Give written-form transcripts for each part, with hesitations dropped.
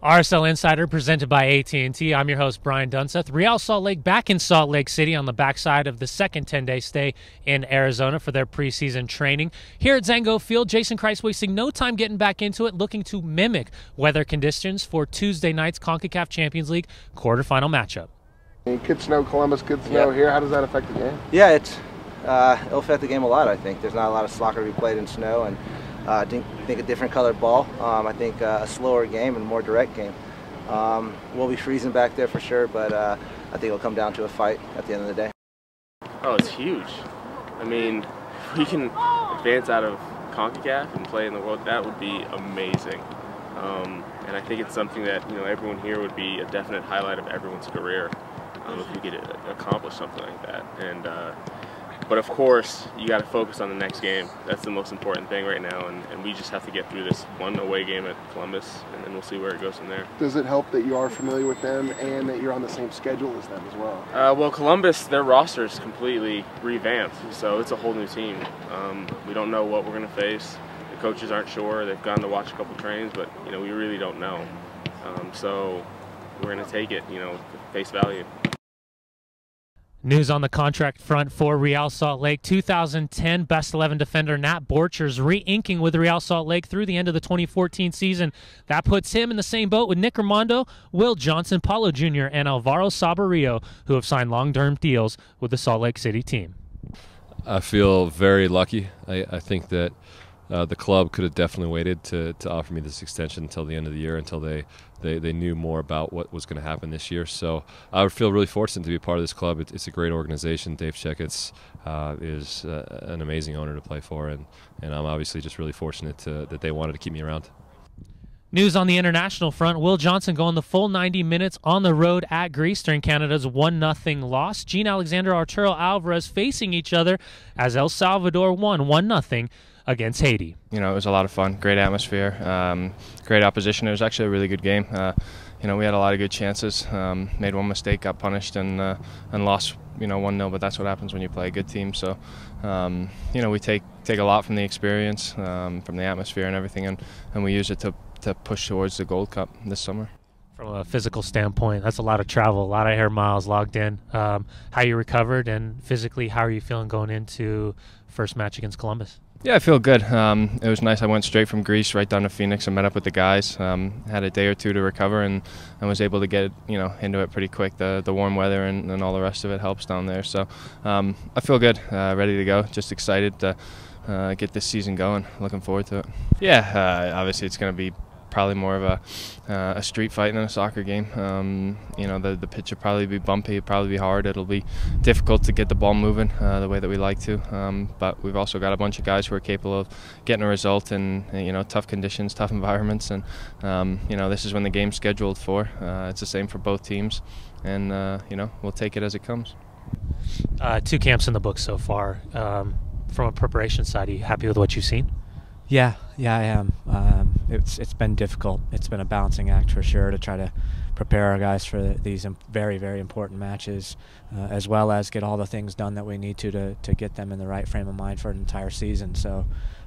RSL Insider presented by AT&T. I'm your host, Brian Dunseth. Real Salt Lake back in Salt Lake City on the backside of the second 10-day stay in Arizona for their preseason training. Here at Zango Field, Jason Kreis wasting no time getting back into it, looking to mimic weather conditions for Tuesday night's CONCACAF Champions League quarterfinal matchup. It could snow Columbus, could snow here. How does that affect the game? Yeah, it'll affect the game a lot, I think. There's not a lot of soccer to be played in snow, and I think a different colored ball. I think a slower game and more direct game. We'll be freezing back there for sure, but I think it'll come down to a fight at the end of the day. Oh, it's huge. I mean, if we can advance out of CONCACAF and play in the World, that would be amazing. And I think it's something that everyone here would be a definite highlight of everyone's career if we could accomplish something like that. And but of course, you got to focus on the next game. That's the most important thing right now, and we just have to get through this one away game at Columbus, and then we'll see where it goes from there. Does it help that you are familiar with them and that you're on the same schedule as them as well? Well, Columbus, their roster is completely revamped, so it's a whole new team. We don't know what we're going to face. The coaches aren't sure. They've gone to watch a couple trains, but we really don't know. So we're going to take it, face value. News on the contract front for Real Salt Lake. 2010 Best 11 defender Nat Borchers re-inking with Real Salt Lake through the end of the 2014 season. That puts him in the same boat with Nick Armando, Will Johnson, Paulo Jr., and Alvaro Saborio, who have signed long-term deals with the Salt Lake City team. I feel very lucky. I think that the club could have definitely waited to offer me this extension until the end of the year, until they knew more about what was going to happen this year. So I would feel really fortunate to be a part of this club. It's a great organization. Dave Checketts is an amazing owner to play for, and I'm obviously just really fortunate that they wanted to keep me around. News on the international front. Will Johnson going the full 90 minutes on the road at Greece during Canada's 1-0 loss. Gene Alexander, Arturo Alvarez facing each other as El Salvador won 1-0 against Haiti. It was a lot of fun, great atmosphere, great opposition. It was actually a really good game. We had a lot of good chances, made one mistake, got punished, and lost 1-0, but that's what happens when you play a good team. So we take a lot from the experience, from the atmosphere and everything, and we use it to push towards the Gold Cup this summer. From a physical standpoint, that's a lot of travel, a lot of air miles logged in. How you recovered, and physically, how are you feeling going into first match against Columbus? Yeah, I feel good. It was nice. I went straight from Greece right down to Phoenix and met up with the guys. Had a day or two to recover, and was able to get into it pretty quick. The warm weather and all the rest of it helps down there. So I feel good, ready to go. Just excited to get this season going. Looking forward to it. Yeah, obviously it's going to be probably more of a street fight than a soccer game. The pitch will probably be bumpy, it'll probably be hard, it'll be difficult to get the ball moving the way that we like to, but we've also got a bunch of guys who are capable of getting a result in tough conditions, tough environments, and this is when the game's scheduled for. It's the same for both teams, and we'll take it as it comes. 2 camps in the book so far. From a preparation side, are you happy with what you've seen? Yeah, I am. It's been difficult. It's been a balancing act for sure to try to prepare our guys for these very, very important matches, as well as get all the things done that we need to get them in the right frame of mind for an entire season. So,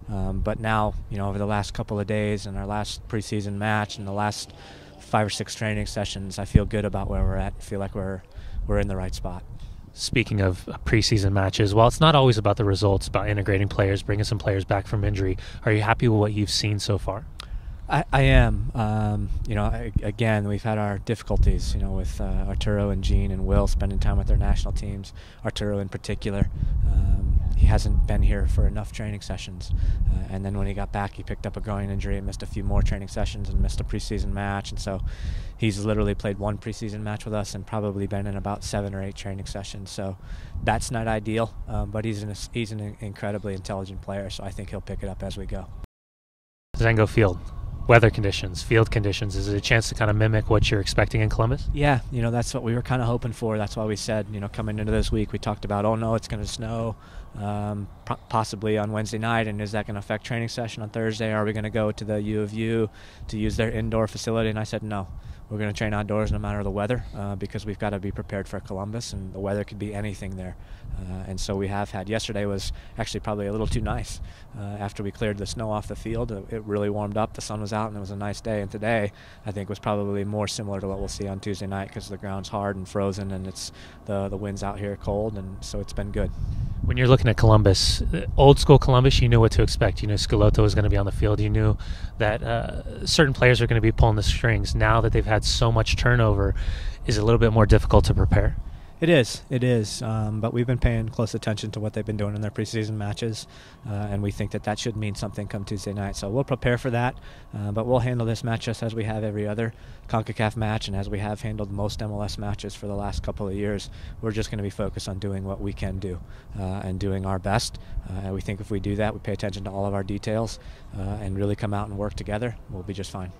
but now, over the last couple of days and our last preseason match and the last 5 or 6 training sessions, I feel good about where we're at. I feel like we're in the right spot. Speaking of preseason matches, while it's not always about the results, about integrating players, bringing some players back from injury, are you happy with what you've seen so far? I am. Again, we've had our difficulties, with Arturo and Gene and Will spending time with their national teams. Arturo in particular, he hasn't been here for enough training sessions. And then when he got back, he picked up a groin injury and missed a few more training sessions and missed a preseason match. And so he's literally played 1 preseason match with us and probably been in about 7 or 8 training sessions. So that's not ideal, but he's an incredibly intelligent player, so I think he'll pick it up as we go. Zango Field. Weather conditions, field conditions, is it a chance to kind of mimic what you're expecting in Columbus? Yeah, that's what we were kind of hoping for. That's why we said, coming into this week, we talked about, oh no, it's going to snow possibly on Wednesday night, and is that going to affect training session on Thursday? Are we going to go to the U of U to use their indoor facility? And I said, no, we're going to train outdoors no matter the weather because we've got to be prepared for Columbus, and the weather could be anything there. And so we have had, yesterday was actually probably a little too nice. After we cleared the snow off the field, it really warmed up, the sun was out, and it was a nice day. And today, I think, was probably more similar to what we'll see on Tuesday night because the ground's hard and frozen, and it's the wind's out here cold, and so it's been good. When you're looking at Columbus, old school Columbus, you knew what to expect. You knew Schelotto was going to be on the field. You knew that certain players are going to be pulling the strings. Now that they've had so much turnover, is it a little bit more difficult to prepare? It is. But we've been paying close attention to what they've been doing in their preseason matches, and we think that should mean something come Tuesday night. So we'll prepare for that, but we'll handle this match just as we have every other CONCACAF match and as we have handled most MLS matches for the last couple of years. We're just going to be focused on doing what we can do and doing our best. And we think if we do that, we pay attention to all of our details and really come out and work together, we'll be just fine.